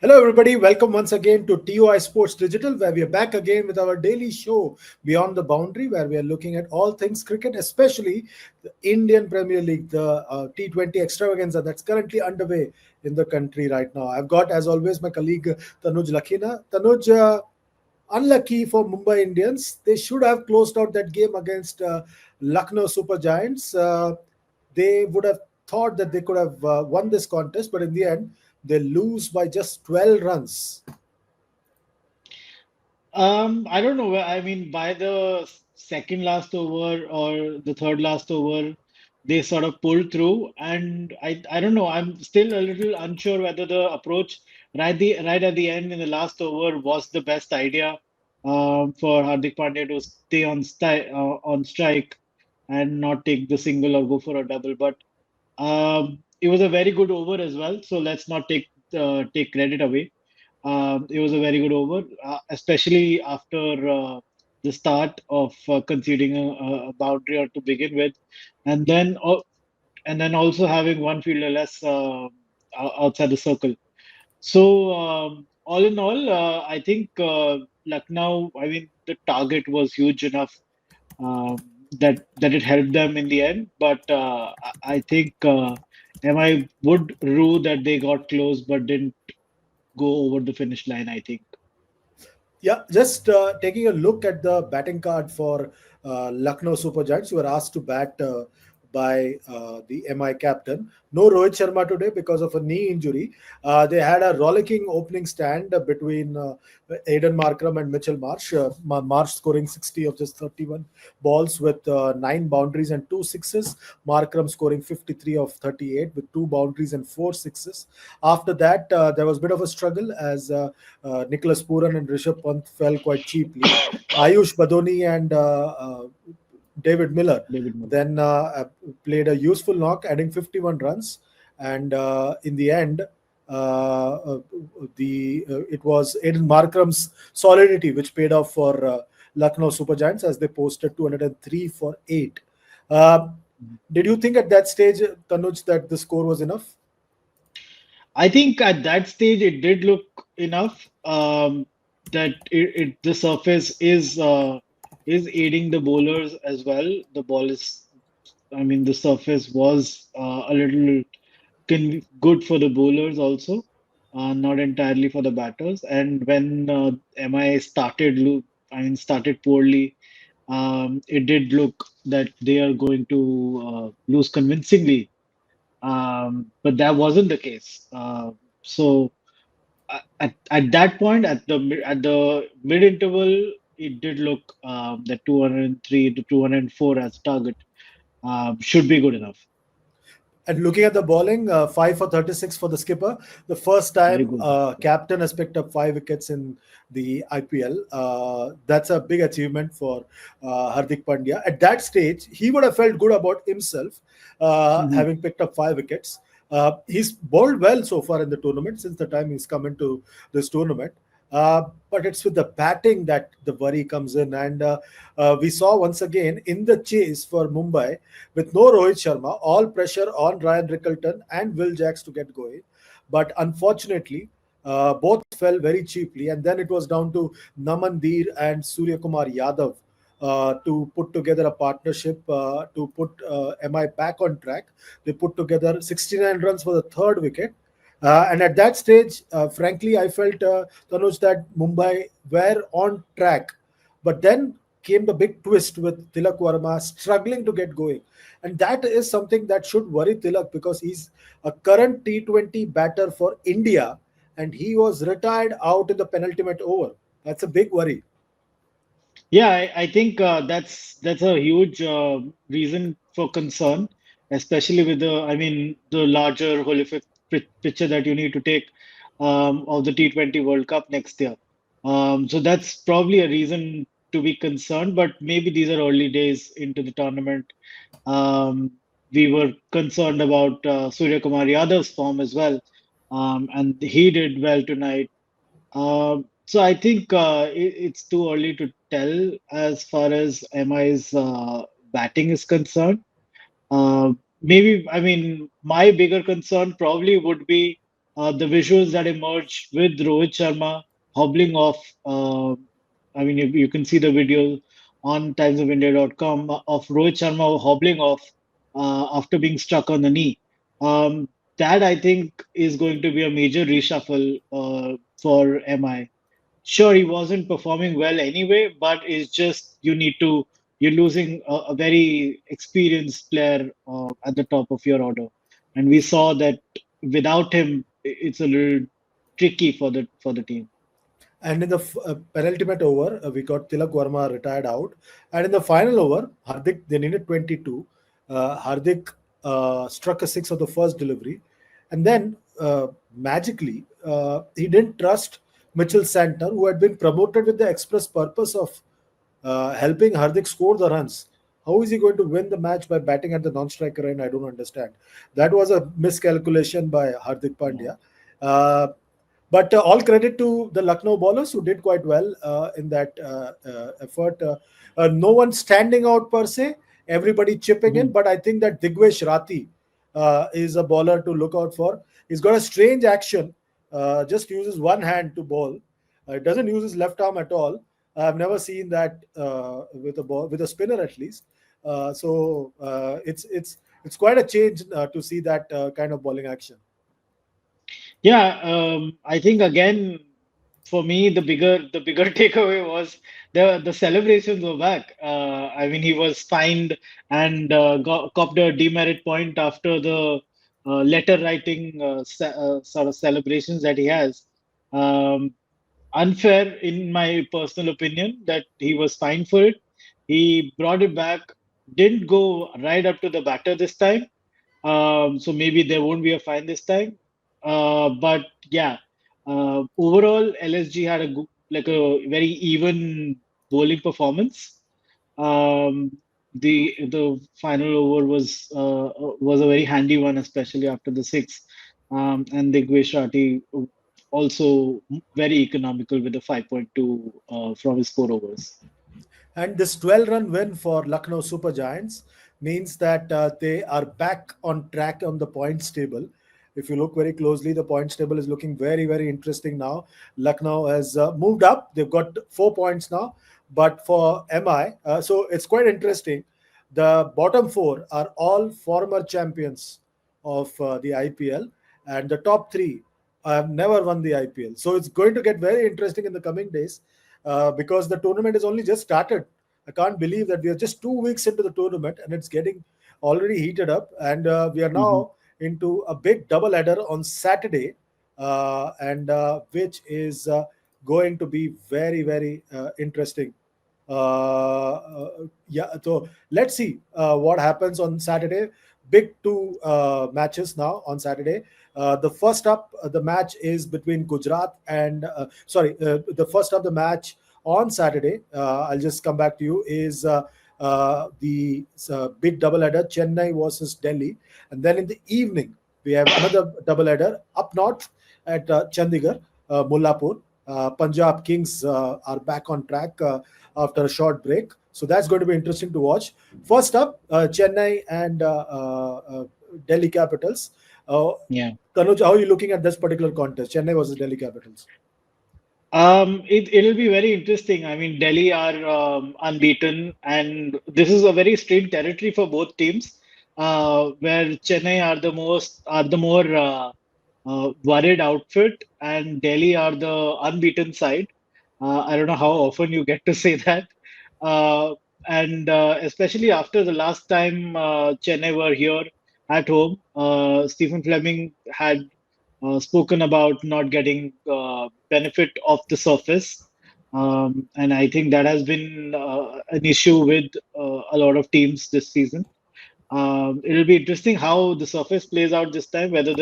Hello, everybody. Welcome once again to TOI Sports Digital, where we are back again with our daily show Beyond the Boundary, where we are looking at all things cricket, especially the Indian Premier League, the T20 extravaganza that's currently underway in the country right now. I've got, as always, my colleague Tanuj Lakhina. Tanuj, unlucky for Mumbai Indians. They should have closed out that game against Lucknow Super Giants. They would have thought that they could have won this contest, but in the end, they lose by just 12 runs. I don't know. I mean, by the second last over or the third last over, they sort of pulled through, and I don't know. I'm still a little unsure whether the approach right at the end in the last over was the best idea for Hardik Pandya to stay on strike and not take the single or go for a double. But it was a very good over as well. So let's not take credit away. It was a very good over, especially after the start of conceding a boundary or to begin with, and then and then also having one fielder less outside the circle. So all in all, I think Lucknow. I mean, the target was huge enough that it helped them in the end. But I think MI would rue that they got close but didn't go over the finish line, I think. Yeah, just taking a look at the batting card for Lucknow Super Giants, who were asked to bat by the MI captain. No Rohit Sharma today because of a knee injury. They had a rollicking opening stand between Aidan Markram and Mitchell Marsh. Marsh scoring 60 of just 31 balls with 9 boundaries and 2 sixes. Markram scoring 53 of 38 with 2 boundaries and 4 sixes. After that, there was a bit of a struggle as Nicholas Puran and Rishabh Pant fell quite cheaply. Ayush Badoni and David Miller David Miller. then played a useful knock, adding 51 runs. And in the end, it was Aiden Markram's solidity which paid off for Lucknow Super Giants as they posted 203 for 8. Uh, did you think at that stage, Tanuj, that the score was enough? I think at that stage it did look enough that the surface is aiding the bowlers as well. The ball is, I mean, the surface was a little good for the bowlers also, not entirely for the batters. And when MI started poorly, it did look that they are going to lose convincingly. But that wasn't the case. So at that point, at the mid interval, it did look that 203 to 204 as target should be good enough. And looking at the bowling, 5 for 36 for the skipper. The first Very time good. captain has picked up 5 wickets in the IPL. That's a big achievement for Hardik Pandya. At that stage, he would have felt good about himself Mhm. having picked up 5 wickets. He's bowled well so far in the tournament since the time he's come into this tournament. But it's with the batting that the worry comes in. And we saw once again in the chase for Mumbai, with no Rohit Sharma, all pressure on Ryan Rickleton and Will Jacks to get going. But unfortunately, both fell very cheaply. And then it was down to Naman Dheer and Surya Kumar Yadav to put together a partnership to put MI back on track. They put together 69 runs for the third wicket. And at that stage, frankly, I felt, Tanuj, that Mumbai were on track. But then came the big twist with Tilak Varma struggling to get going. And that is something that should worry Tilak because he's a current T20 batter for India and he was retired out in the penultimate over. That's a big worry. Yeah, I think that's a huge reason for concern, especially with I mean, the larger holistic picture that you need to take of the T20 World Cup next year. So that's probably a reason to be concerned, but maybe these are early days into the tournament. Um, we were concerned about Surya Kumar Yadav's form as well, and he did well tonight. So I think it's too early to tell as far as MI's batting is concerned. Maybe, I mean, my bigger concern probably would be the visuals that emerged with Rohit Sharma hobbling off. I mean, you can see the video on timesofindia.com of Rohit Sharma hobbling off after being struck on the knee. Um, that I think is going to be a major reshuffle for MI. Sure, he wasn't performing well anyway, but it's just you're losing a very experienced player at the top of your order, and we saw that without him, it's a little tricky for the team. And in the penultimate over, we got Tilak Verma retired out. And in the final over, Hardik, they needed 22. Hardik struck a six of the first delivery. And then magically, he didn't trust Mitchell Santer, who had been promoted with the express purpose of helping Hardik score the runs. How is he going to win the match by batting at the non-striker end? I don't understand. That was a miscalculation by Hardik Yeah. Pandya. But all credit to the Lucknow bowlers who did quite well in that effort. No one standing out per se, everybody chipping in. Mhm. But I think that Digvesh Rathi is a bowler to look out for. He's got a strange action, just uses one hand to bowl. It doesn't use his left arm at all. I've never seen that with a ball, with a spinner at least. It's quite a change to see that kind of bowling action. Yeah, I think again for me the bigger takeaway was the celebrations were back. I mean, he was fined and copped a demerit point after the letter writing sort of celebrations that he has. Um, Unfair, in my personal opinion, that he was fined for it. He brought it back, didn't go right up to the batter this time, so maybe there won't be a fine this time. But yeah, overall, LSG had like a very even bowling performance. Um, the final over was a very handy one, especially after the six. And the Shati also very economical with a 5.2 from his 4 overs. And this 12-run win for Lucknow Super Giants means that they are back on track on the points table. If you look very closely, the points table is looking very, very interesting now. Lucknow has moved up. They've got 4 points now. But for MI, so it's quite interesting. The bottom four are all former champions of the IPL, and the top three have never won the IPL. So it's going to get very interesting in the coming days because the tournament has only just started. I can't believe that we are just 2 weeks into the tournament and it's getting already heated up. And we are Mhm. now into a big double header on Saturday, and which is going to be very, very interesting. Yeah, so let's see what happens on Saturday. Big two matches now on Saturday. The first up, the match is between Gujarat and the first up the match on Saturday. I'll just come back to you. Is the big doubleheader Chennai versus Delhi, and then in the evening we have another doubleheader up north at Chandigarh, Mullapur. Punjab Kings are back on track after a short break, so that's going to be interesting to watch. First up, Chennai and Delhi Capitals. Uh, Yeah. Tanuj, how are you looking at this particular contest, Chennai versus Delhi Capitals? It'll be very interesting. I mean, Delhi are unbeaten, and this is a very strange territory for both teams, where Chennai are the more worried outfit, and Delhi are the unbeaten side. I don't know how often you get to say that, uh, and especially after the last time Chennai were here at home, Stephen Fleming had spoken about not getting benefit of the surface. And I think that has been an issue with a lot of teams this season. It'll be interesting how the surface plays out this time, whether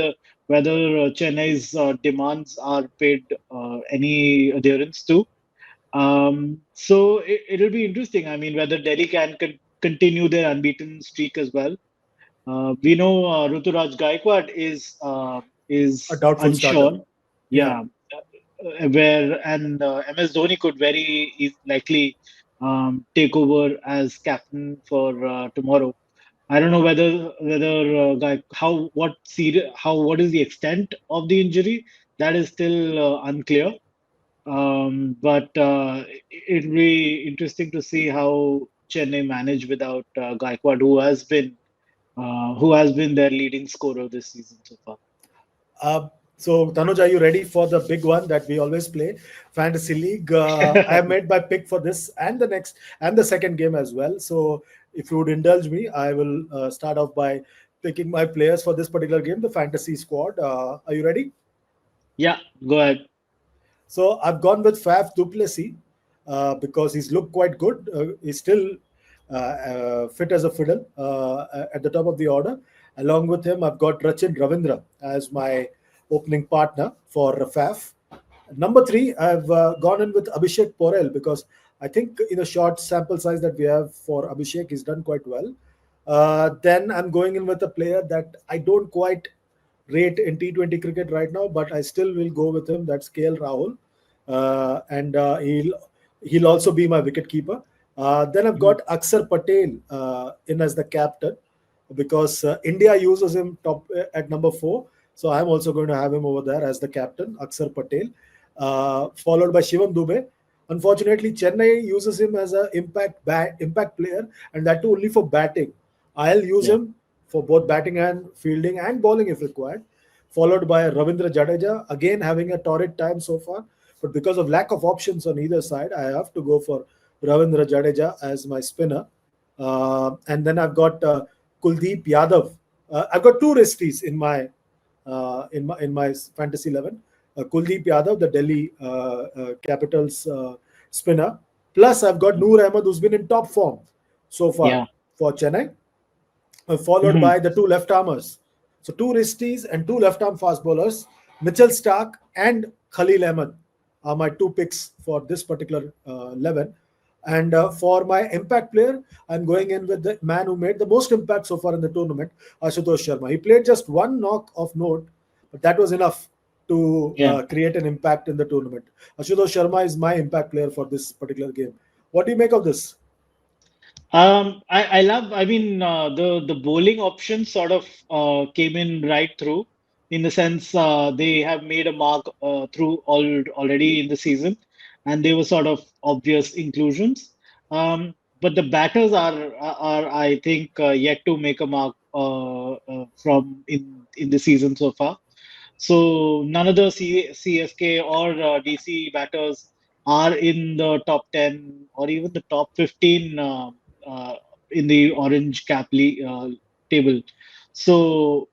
Chennai's demands are paid any adherence to. So it'll be interesting. I mean, whether Delhi can continue their unbeaten streak as well. We know Ruturaj Gaikwad A is doubtful starter. unsure. Yeah. Yeah, where and MS Dhoni could likely take over as captain for tomorrow. I don't know whether how what is the extent of the injury, that is still unclear. But it'll be interesting to see how Chennai manage without Gaikwad, who has been their leading scorer this season so far. Uh, so, Tanuj, are you ready for the big one that we always play? Fantasy League. I have made my pick for this and the next and the second game as well. So, if you would indulge me, I will start off by picking my players for this particular game, the fantasy squad. Are you ready? Yeah, go ahead. So I've gone with Faf Duplessis because he's looked quite good. He's still fit as a fiddle at the top of the order. Along with him, I've got Rachin Ravindra as my opening partner for Faf. Number three, I've gone in with Abhishek Porel because I think in the short sample size that we have for Abhishek, he's done quite well. Then I'm going in with a player that I don't quite rate in T20 cricket right now, but I still will go with him. That's KL Rahul, and he'll also be my wicket keeper. Then I've Mhm. got Aksar Patel in as the captain because India uses him top at number four. So I'm also going to have him over there as the captain, Aksar Patel, followed by Shivam Dubey. Unfortunately, Chennai uses him as an impact player, and that too only for batting. I'll use Yeah, him for both batting and fielding and bowling if required. Followed by Ravindra Jadeja, again having a torrid time so far, but because of lack of options on either side, I have to go for Ravindra Jadeja as my spinner. And then I've got Kuldeep Yadav. I've got two resties in my fantasy 11. Kuldeep Yadav, the Delhi Capitals spinner. Plus, I've got Noor Ahmed, who's been in top form so far yeah. for Chennai, followed Mhm. by the two left armers. So two wristies and two left arm fast bowlers, Mitchell Stark and Khalil Ahmed are my two picks for this particular 11. And for my impact player, I'm going in with the man who made the most impact so far in the tournament, Ashutosh Sharma. He played just one knock of note, but that was enough to Yeah. create an impact in the tournament. Ashutosh Sharma is my impact player for this particular game. What do you make of this? I love, I mean, the bowling option sort of came in right through, in the sense they have made a mark through already in the season, and they were sort of obvious inclusions. But the batters are I think yet to make a mark from in the season so far. So none of the CSK or DC batters are in the top 10 or even the top 15 uh, in the orange table. So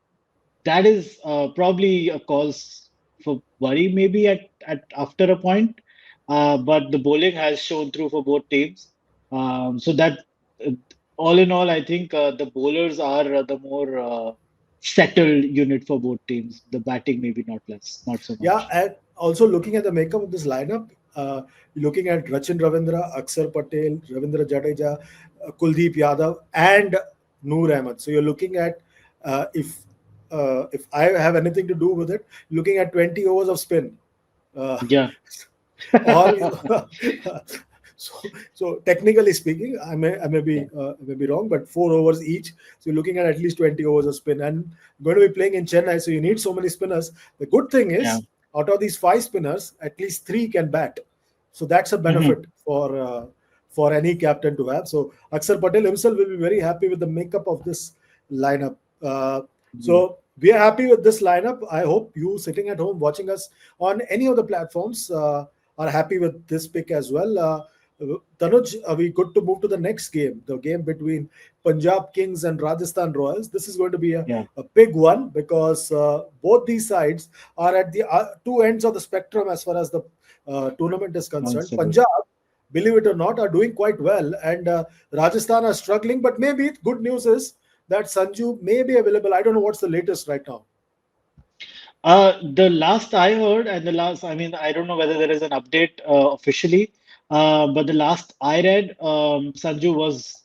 that is probably a cause for worry, maybe at after a point. But the bowling has shown through for both teams. So that uh, all in all, I think the bowlers are the more settled unit for both teams. The batting maybe not so Yeah, much. and also looking at the makeup of this lineup, looking at Rachin Ravindra, Aksar Patel, Ravindra Jadeja, Kuldeep Yadav, and Noor Ahmed. So you're looking at if I have anything to do with it, looking at 20 overs of spin. Uh, Yeah. or so technically speaking, I may be wrong, but 4 overs each. So you're looking at least 20 overs of spin, and going to be playing in Chennai, so you need so many spinners. The good thing Yeah. is, out of these five spinners, at least three can bat. So that's a Hmm. benefit for any captain to have. So Aksar Patel himself will be very happy with the makeup of this lineup. So we are happy with this lineup. I hope you sitting at home watching us on any of the platforms are happy with this pick as well. Tanuj, are we good to move to the next game? The game between Punjab Kings and Rajasthan Royals. This is going to be a, Yeah. a big one because both these sides are at the two ends of the spectrum as far as the tournament is concerned. Absolutely. Punjab, believe it or not, are doing quite well, and Rajasthan are struggling. But maybe good news is that Sanju may be available. I don't know what's the latest right now. The last I heard, and I mean, I don't know whether there is an update officially, but the last I read, Sanju was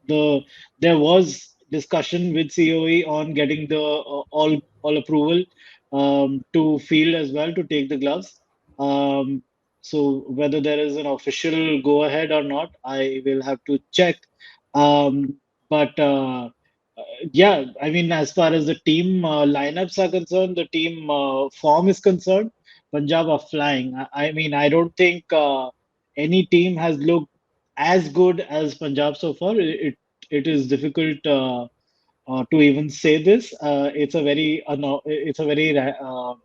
the there was discussion with COE on getting the all approval to field as well to take the gloves. Um, so whether there is an official go ahead or not, I will have to check. Um, But yeah, I mean, as far as the team lineups are concerned, the team form is concerned, Punjab are flying. I mean, I don't think any team has looked as good as Punjab so far. It is difficult to even say this. It's a very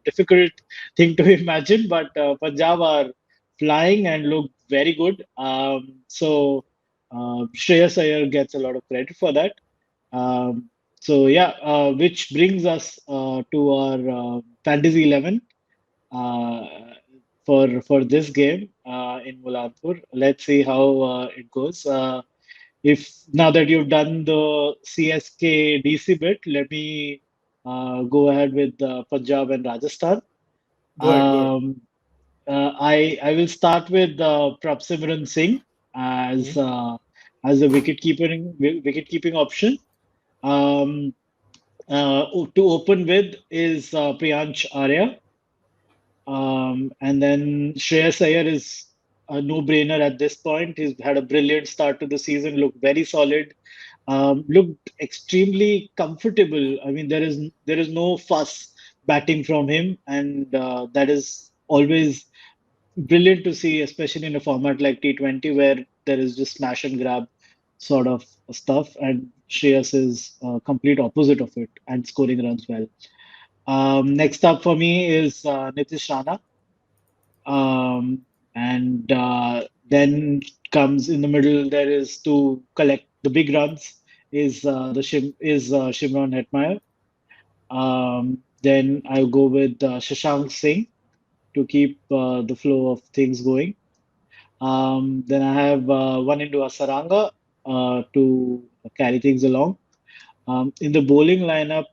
difficult thing to imagine, but Punjab are flying and look very good. Shreyas Iyer gets a lot of credit for that. Um, which brings us to our fantasy 11 uh, for this game in Mulanpur. Let's see how it goes. If now that you've done the CSK DC bit, let me go ahead with Punjab and Rajasthan. Go ahead, go ahead. Um, I will start with Prabsimran Singh as Mhm. uh, as the wicket keeping option. Um, to open with is Priyansh Arya, and then Shreyas Iyer is a no-brainer at this point. He's had a brilliant start to the season, looked very solid, looked extremely comfortable. I mean, there is no fuss batting from him, and that is always brilliant to see, especially in a format like T20 where there is just smash and grab sort of stuff, and Shreyas is complete opposite of it and scoring runs well. Next up for me is Nitish Rana. Um, and then comes in the middle, there is to collect the big runs is Shimron Hetmeyer. Then I'll go with Shashank Singh to keep the flow of things going. Then I have one into Asaranga to carry things along. In the bowling lineup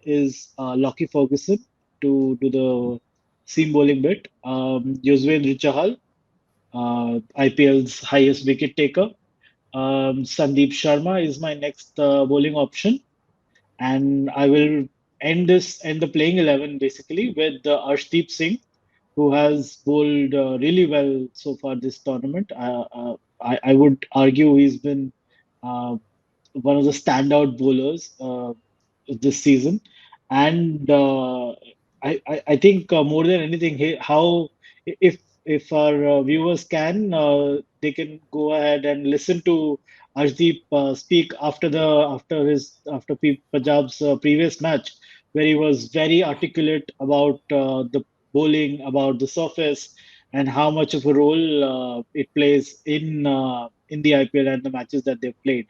is Lockie Ferguson to do the seam bowling bit. Yuzvendra Chahal, IPL's highest wicket taker. Sandeep Sharma is my next bowling option, and I will end the playing 11 basically with Arshdeep Singh, who has bowled really well so far this tournament. I would argue he's been uh, one of the standout bowlers this season, and I think more than anything, how if our viewers can, they can go ahead and listen to Arshdeep speak after Punjab's previous match, where he was very articulate about the bowling, about the surface, and how much of a role it plays in the IPL and the matches that they've played.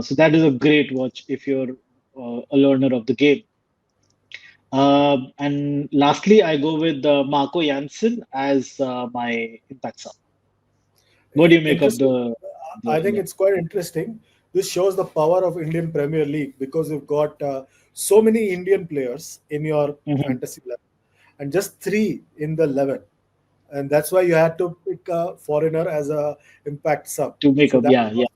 So that is a great watch if you're a learner of the game. And lastly, I go with Marco Jansen as my impact sub. What do you make of Interesting. the I think 11? it's quite interesting. This shows the power of Indian Premier League because you've got so many Indian players in your Mhm. fantasy level and just three in the 11, and that's why you had to pick a foreigner as a impact sub. To make So up? that Yeah, yeah. shows,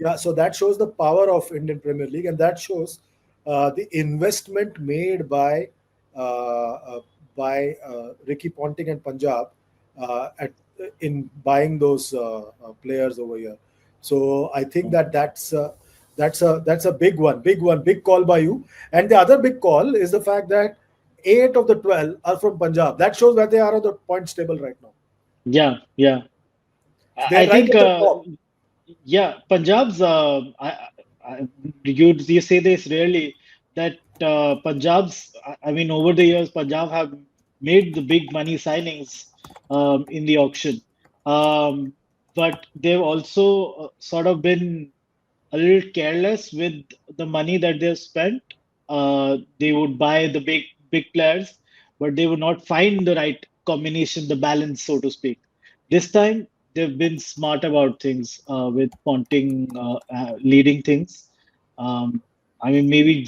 yeah, so that shows the power of Indian Premier League, and that shows the investment made by Ricky Ponting and Punjab at in buying those players over here. So I think that that's a big one, big call by you. And the other big call is the fact that 8 of the 12 are from Punjab. That shows where they are on the points table right now. Yeah, yeah. So I they're right think, at the top. yeah, Punjab's. You say this rarely that Punjab's. I mean, over the years, Punjab have made the big money signings in the auction, um, but they've also sort of been a little careless with the money that they've spent. They would buy the big players, but they would not find the right combination, the balance, so to speak. This time they've been smart about things with Ponting leading things. Um, I mean, maybe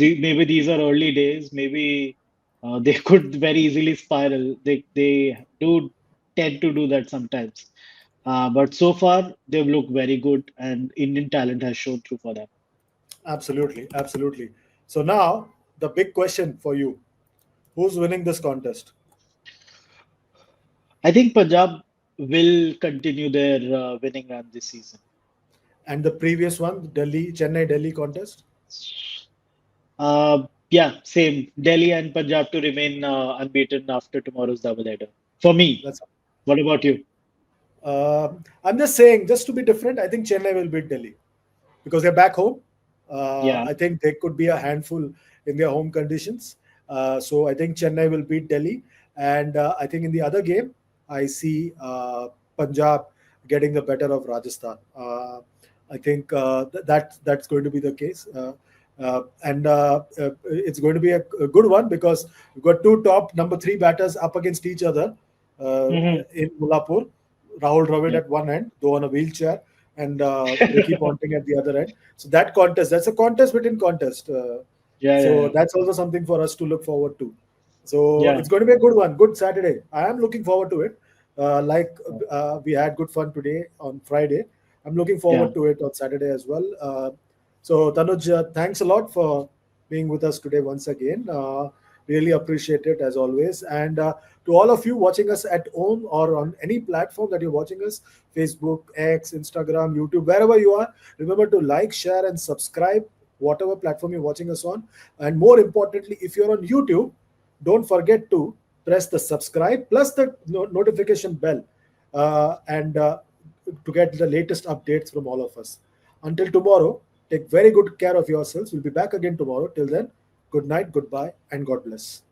these are early days. Maybe they could very easily spiral. They do tend to do that sometimes. But so far, they've looked very good, and Indian talent has shown through for them. Absolutely, absolutely. So now the big question for you: who's winning this contest? I think Punjab will continue their winning run this season. And the previous one, Delhi, Chennai Delhi contest. Yeah, same. Delhi and Punjab to remain unbeaten after tomorrow's double header. For me. That's What about you? I'm just saying, just to be different, I think Chennai will beat Delhi because they're back home. Yeah. I think they could be a handful in their home conditions. So I think Chennai will beat Delhi. And I think in the other game, I see Punjab getting the better of Rajasthan. I think that's going to be the case. And it's going to be a good one because we've got two top number three batters up against each other uh, Hmm. in Mullapur. Rahul Dravid Yeah. at one end, though on a wheelchair, and Ricky Ponting at the other end. So that contest, that's a contest within contest. Yeah, yeah, So yeah. that's also something for us to look forward to. So Yeah. it's going to be a good one, good Saturday. I am looking forward to it. Like Yeah. we had good fun today on Friday. I'm looking Yeah. forward to it on Saturday as well. So Tanuj, thanks a lot for being with us today once again. Really appreciate it as always. And to all of you watching us at home or on any platform that you're watching us, Facebook, X, Instagram, YouTube, wherever you are, remember to like, share, and subscribe, whatever platform you're watching us on. And more importantly, if you're on YouTube, don't forget to press the subscribe plus the notification bell and to get the latest updates from all of us. Until tomorrow, take very good care of yourselves. We'll be back again tomorrow. Till then, good night, goodbye, and God bless.